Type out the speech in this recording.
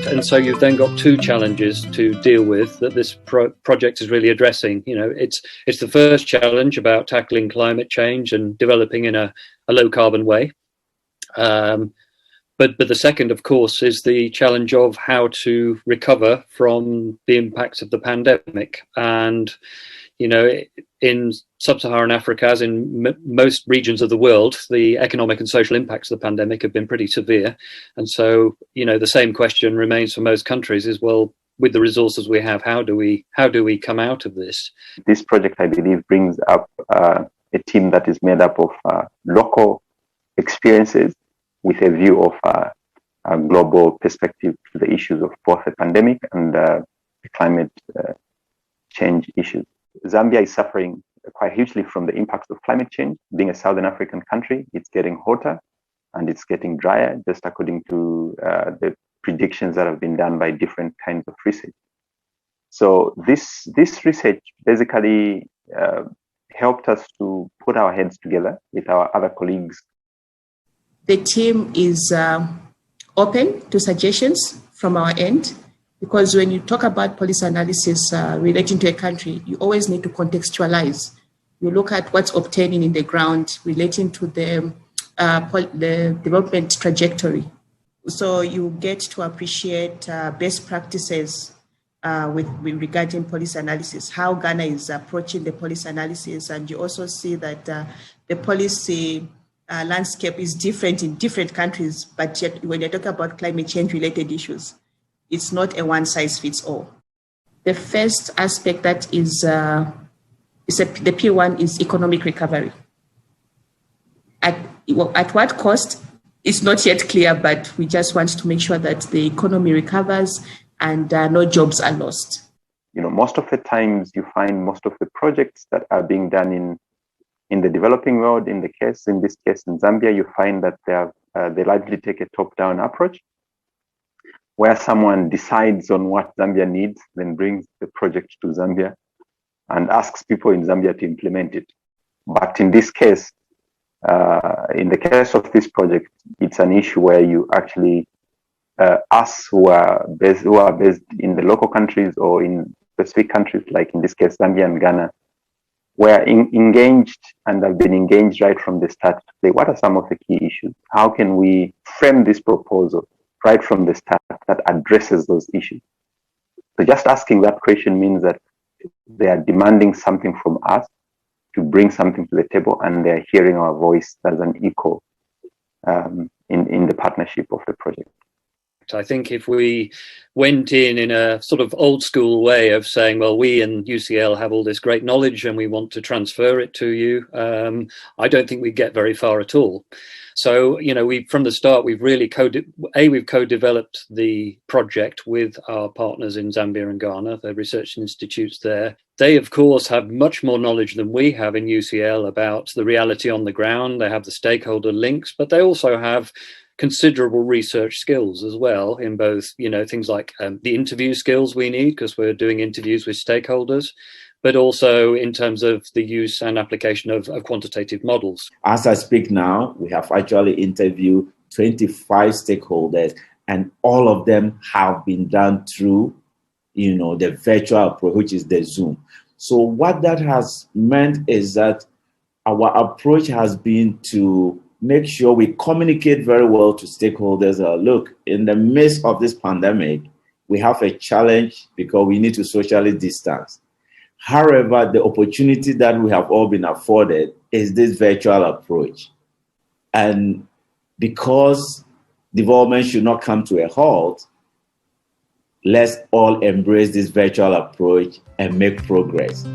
And so you've then got two challenges to deal with that this project is really addressing. You know, it's the first challenge about tackling climate change and developing in a low carbon way. But the second, of course, is the challenge of how to recover from the impacts of the pandemic. And, you know, in sub-Saharan Africa, as in most regions of the world, the economic and social impacts of the pandemic have been pretty severe. And so, you know, the same question remains for most countries is, well, with the resources we have, how do we come out of this? This project, I believe, brings up a team that is made up of local experiences with a view of a global perspective to the issues of both the pandemic and the climate change issues. Zambia is suffering quite hugely from the impacts of climate change. Being a Southern African country, it's getting hotter and it's getting drier, just according to the predictions that have been done by different kinds of research. So this research basically helped us to put our heads together with our other colleagues. The team is open to suggestions from our end, because when you talk about policy analysis relating to a country, you always need to contextualize. You look at what's obtaining in the ground relating to the development trajectory. So you get to appreciate best practices with regarding policy analysis, how Ghana is approaching the policy analysis, and you also see that the policy landscape is different in different countries, but yet when you talk about climate change related issues, it's not a one size fits all. The first aspect that is the P1 is economic recovery. At what cost? It's not yet clear, but we just want to make sure that the economy recovers and no jobs are lost. You know, most of the times you find most of the projects that are being done in the developing world, in this case in Zambia, you find that they largely take a top-down approach, where someone decides on what Zambia needs, then brings the project to Zambia and asks people in Zambia to implement it. But in this case, in the case of this project, it's an issue where you actually, us who are based in the local countries or in specific countries, like in this case, Zambia and Ghana, were engaged and have been engaged right from the start to say, what are some of the key issues? How can we frame this proposal right from the start that addresses those issues? So just asking that question means that they are demanding something from us to bring something to the table, and they're hearing our voice as an echo in the partnership of the project. I think if we went in a sort of old school way of saying, well, we in UCL have all this great knowledge and we want to transfer it to you, I don't think we'd get very far at all. So, you know, from the start, we've really co-developed the project with our partners in Zambia and Ghana, the research institutes there. They, of course, have much more knowledge than we have in UCL about the reality on the ground. They have the stakeholder links, but they also have considerable research skills as well in both, you know, things like the interview skills we need because we're doing interviews with stakeholders, but also in terms of the use and application of quantitative models. As I speak now, we have actually interviewed 25 stakeholders, and all of them have been done through, you know, the virtual approach, which is the Zoom. So what that has meant is that our approach has been to make sure we communicate very well to stakeholders. Look, in the midst of this pandemic, we have a challenge because we need to socially distance. However, the opportunity that we have all been afforded is this virtual approach. And because development should not come to a halt, let's all embrace this virtual approach and make progress.